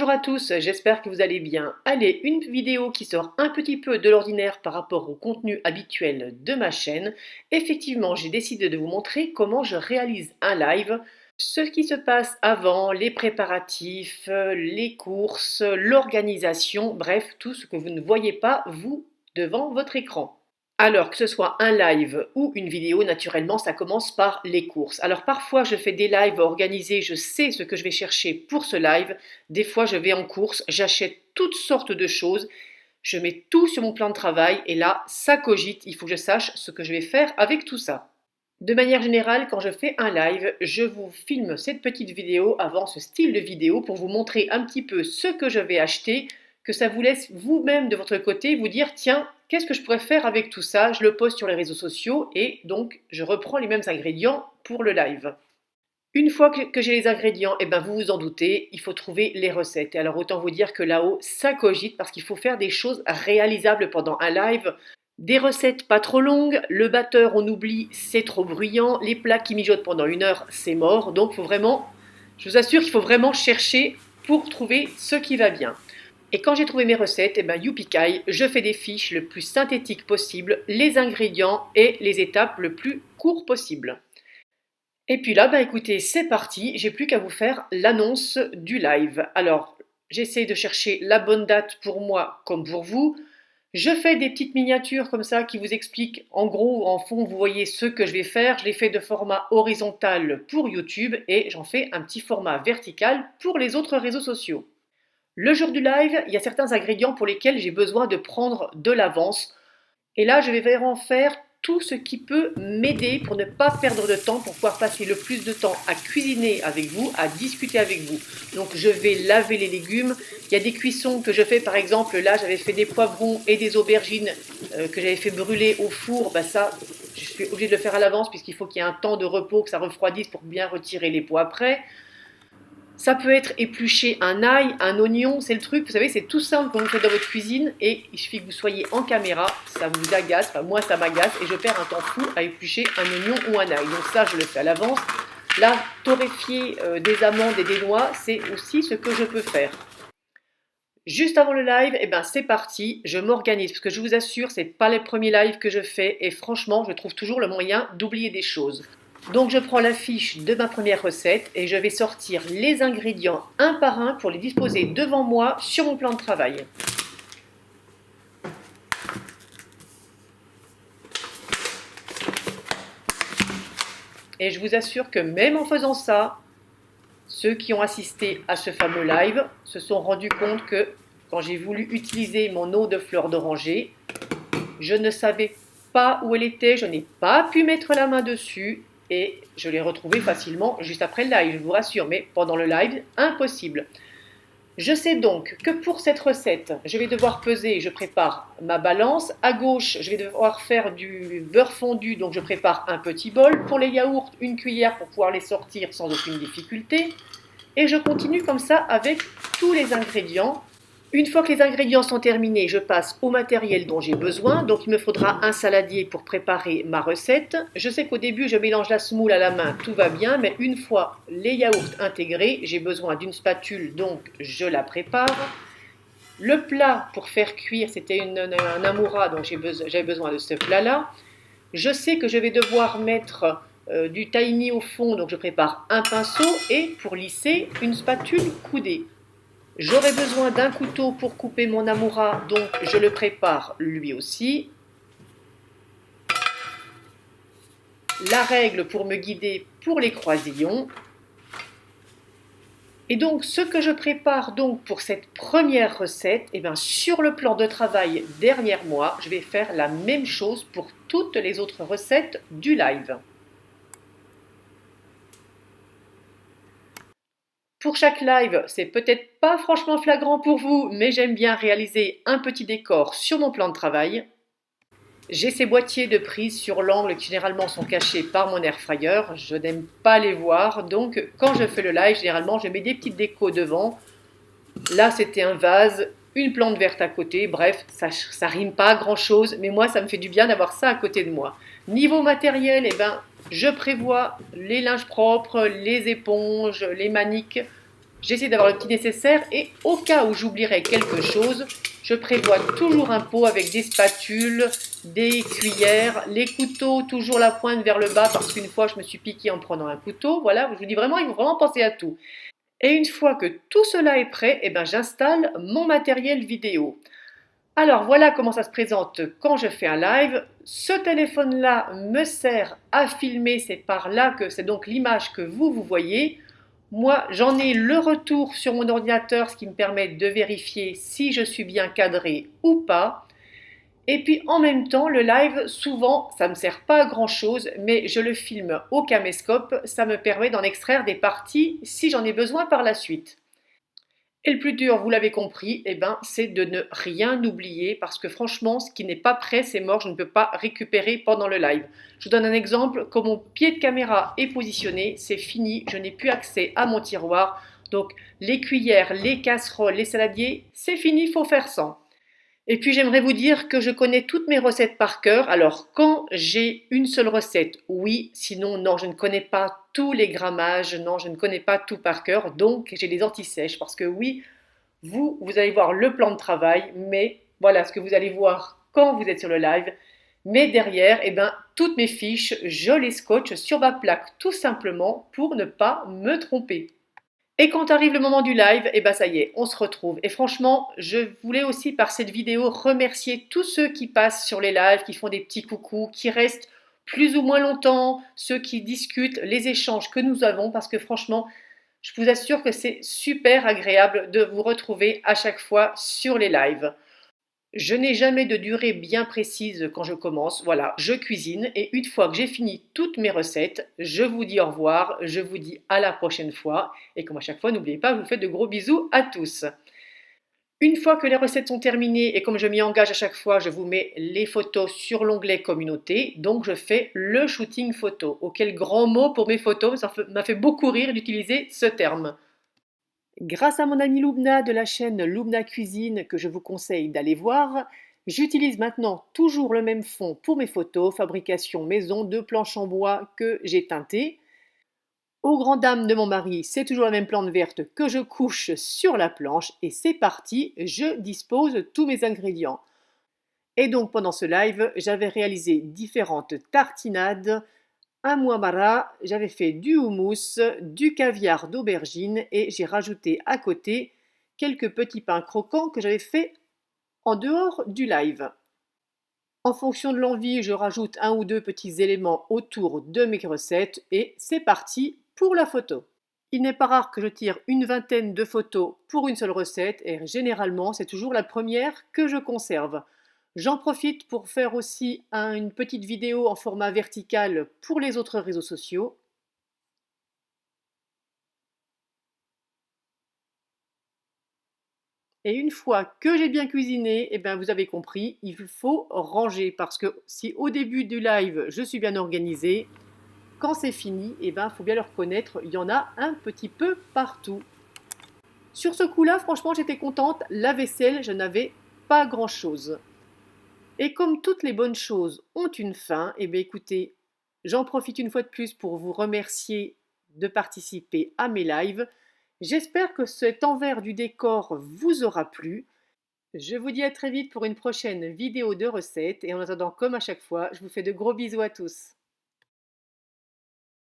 Bonjour à tous, j'espère que vous allez bien. Allez, une vidéo qui sort un petit peu de l'ordinaire par rapport au contenu habituel de ma chaîne. Effectivement, j'ai décidé de vous montrer comment je réalise un live, ce qui se passe avant, les préparatifs, les courses, l'organisation, bref, tout ce que vous ne voyez pas, vous, devant votre écran. Alors, que ce soit un live ou une vidéo, naturellement, ça commence par les courses. Alors, parfois, je fais des lives organisés, je sais ce que je vais chercher pour ce live. Des fois, je vais en course, j'achète toutes sortes de choses, je mets tout sur mon plan de travail et là, ça cogite, il faut que je sache ce que je vais faire avec tout ça. De manière générale, quand je fais un live, je vous filme cette petite vidéo avant ce style de vidéo pour vous montrer un petit peu ce que je vais acheter, que ça vous laisse vous-même de votre côté vous dire tiens, qu'est-ce que je pourrais faire avec tout ça? Je le poste sur les réseaux sociaux et donc je reprends les mêmes ingrédients pour le live. Une fois que j'ai les ingrédients, eh ben vous vous en doutez, il faut trouver les recettes. Et alors autant vous dire que là-haut, ça cogite parce qu'il faut faire des choses réalisables pendant un live. Des recettes pas trop longues, le batteur on oublie, c'est trop bruyant, les plats qui mijotent pendant 1 heure, c'est mort. Donc faut vraiment, je vous assure qu'il faut vraiment chercher pour trouver ce qui va bien. Et quand j'ai trouvé mes recettes, youpi-kai, je fais des fiches le plus synthétiques possible, les ingrédients et les étapes le plus court possible. Et puis là, écoutez, c'est parti, j'ai plus qu'à vous faire l'annonce du live. Alors, j'essaie de chercher la bonne date pour moi comme pour vous. Je fais des petites miniatures comme ça qui vous expliquent en gros, en fond, vous voyez ce que je vais faire. Je les fais de format horizontal pour YouTube et j'en fais un petit format vertical pour les autres réseaux sociaux. Le jour du live, il y a certains ingrédients pour lesquels j'ai besoin de prendre de l'avance. Et là, je vais vraiment faire tout ce qui peut m'aider pour ne pas perdre de temps, pour pouvoir passer le plus de temps à cuisiner avec vous, à discuter avec vous. Donc je vais laver les légumes. Il y a des cuissons que je fais, par exemple, là j'avais fait des poivrons et des aubergines que j'avais fait brûler au four. Ça, je suis obligée de le faire à l'avance puisqu'il faut qu'il y ait un temps de repos, que ça refroidisse pour bien retirer les pois après. Ça peut être éplucher un ail, un oignon, c'est le truc, vous savez, c'est tout simple quand vous le faites dans votre cuisine et il suffit que vous soyez en caméra, ça vous agace, enfin moi ça m'agace et je perds un temps fou à éplucher un oignon ou un ail. Donc ça, je le fais à l'avance. Là, torréfier des amandes et des noix, c'est aussi ce que je peux faire. Juste avant le live, c'est parti, je m'organise parce que je vous assure, c'est pas les premiers lives que je fais et franchement, je trouve toujours le moyen d'oublier des choses. Donc je prends la fiche de ma première recette et je vais sortir les ingrédients un par un pour les disposer devant moi sur mon plan de travail. Et je vous assure que même en faisant ça, ceux qui ont assisté à ce fameux live se sont rendus compte que quand j'ai voulu utiliser mon eau de fleur d'oranger, je ne savais pas où elle était, je n'ai pas pu mettre la main dessus. Et je l'ai retrouvé facilement juste après le live, je vous rassure, mais pendant le live, impossible. Je sais donc que pour cette recette, je vais devoir peser, je prépare ma balance. À gauche, je vais devoir faire du beurre fondu, donc je prépare un petit bol. Pour les yaourts, une cuillère pour pouvoir les sortir sans aucune difficulté. Et je continue comme ça avec tous les ingrédients. Une fois que les ingrédients sont terminés, je passe au matériel dont j'ai besoin. Donc il me faudra un saladier pour préparer ma recette. Je sais qu'au début, je mélange la semoule à la main, tout va bien. Mais une fois les yaourts intégrés, j'ai besoin d'une spatule, donc je la prépare. Le plat pour faire cuire, c'était un amoura, donc j'avais besoin de ce plat-là. Je sais que je vais devoir mettre du tahini au fond, donc je prépare un pinceau. Et pour lisser, une spatule coudée. J'aurai besoin d'un couteau pour couper mon amoura, donc je le prépare lui aussi. La règle pour me guider pour les croisillons. Et donc ce que je prépare donc pour cette première recette, sur le plan de travail derrière moi, je vais faire la même chose pour toutes les autres recettes du live. Pour chaque live, c'est peut-être pas franchement flagrant pour vous, mais j'aime bien réaliser un petit décor sur mon plan de travail. J'ai ces boîtiers de prise sur l'angle qui généralement sont cachés par mon air fryer. Je n'aime pas les voir, donc quand je fais le live, généralement je mets des petites décos devant. Là c'était un vase, une plante verte à côté, bref, ça rime pas grand chose, mais moi ça me fait du bien d'avoir ça à côté de moi. Niveau matériel, je prévois les linges propres, les éponges, les maniques. J'essaie d'avoir le petit nécessaire et au cas où j'oublierais quelque chose, je prévois toujours un pot avec des spatules, des cuillères, les couteaux, toujours la pointe vers le bas parce qu'une fois je me suis piqué en prenant un couteau. Voilà, je vous dis vraiment, il faut vraiment penser à tout. Et une fois que tout cela est prêt, eh ben, j'installe mon matériel vidéo. Alors voilà comment ça se présente quand je fais un live. Ce téléphone-là me sert à filmer, c'est par là que c'est donc l'image que vous voyez. Moi, j'en ai le retour sur mon ordinateur, ce qui me permet de vérifier si je suis bien cadré ou pas. Et puis en même temps, le live, souvent, ça ne me sert pas à grand chose, mais je le filme au caméscope, ça me permet d'en extraire des parties si j'en ai besoin par la suite. Et le plus dur, vous l'avez compris, eh ben, c'est de ne rien oublier parce que franchement, ce qui n'est pas prêt, c'est mort, je ne peux pas récupérer pendant le live. Je vous donne un exemple, quand mon pied de caméra est positionné, c'est fini, je n'ai plus accès à mon tiroir. Donc les cuillères, les casseroles, les saladiers, c'est fini, il faut faire sans. Et puis j'aimerais vous dire que je connais toutes mes recettes par cœur. Alors quand j'ai une seule recette, oui, sinon non, je ne connais pas tous les grammages, non, je ne connais pas tout par cœur. Donc j'ai des anti-sèches parce que oui, vous allez voir le plan de travail, mais voilà ce que vous allez voir quand vous êtes sur le live. Mais derrière, eh ben, toutes mes fiches, je les scotche sur ma plaque tout simplement pour ne pas me tromper. Et quand arrive le moment du live, et ben ça y est, on se retrouve. Et franchement, je voulais aussi par cette vidéo remercier tous ceux qui passent sur les lives, qui font des petits coucous, qui restent plus ou moins longtemps, ceux qui discutent, les échanges que nous avons, parce que franchement, je vous assure que c'est super agréable de vous retrouver à chaque fois sur les lives. Je n'ai jamais de durée bien précise quand je commence. Voilà, je cuisine et une fois que j'ai fini toutes mes recettes, je vous dis au revoir, je vous dis à la prochaine fois. Et comme à chaque fois, n'oubliez pas, je vous fais de gros bisous à tous. Une fois que les recettes sont terminées et comme je m'y engage à chaque fois, je vous mets les photos sur l'onglet communauté. Donc je fais le shooting photo. Oh, quel grand mot pour mes photos, m'a fait beaucoup rire d'utiliser ce terme. Grâce à mon amie Loubna de la chaîne Loubna Cuisine que je vous conseille d'aller voir, j'utilise maintenant toujours le même fond pour mes photos, fabrication maison de planches en bois que j'ai teinté. Aux grandes dames de mon mari, c'est toujours la même plante verte que je couche sur la planche et c'est parti, je dispose tous mes ingrédients. Et donc pendant ce live, j'avais réalisé différentes tartinades, un muamara, j'avais fait du houmous, du caviar d'aubergine et j'ai rajouté à côté quelques petits pains croquants que j'avais fait en dehors du live. En fonction de l'envie, je rajoute un ou deux petits éléments autour de mes recettes et c'est parti pour la photo. Il n'est pas rare que je tire une vingtaine de photos pour une seule recette et généralement c'est toujours la première que je conserve. J'en profite pour faire aussi une petite vidéo en format vertical pour les autres réseaux sociaux. Et une fois que j'ai bien cuisiné, eh bien vous avez compris, il faut ranger parce que si au début du live je suis bien organisée, quand c'est fini, eh ben, faut bien le reconnaître, il y en a un petit peu partout. Sur ce coup-là, franchement, j'étais contente. La vaisselle, je n'avais pas grand-chose. Et comme toutes les bonnes choses ont une fin, eh bien écoutez, j'en profite une fois de plus pour vous remercier de participer à mes lives. J'espère que cet envers du décor vous aura plu. Je vous dis à très vite pour une prochaine vidéo de recettes et en attendant, comme à chaque fois, je vous fais de gros bisous à tous.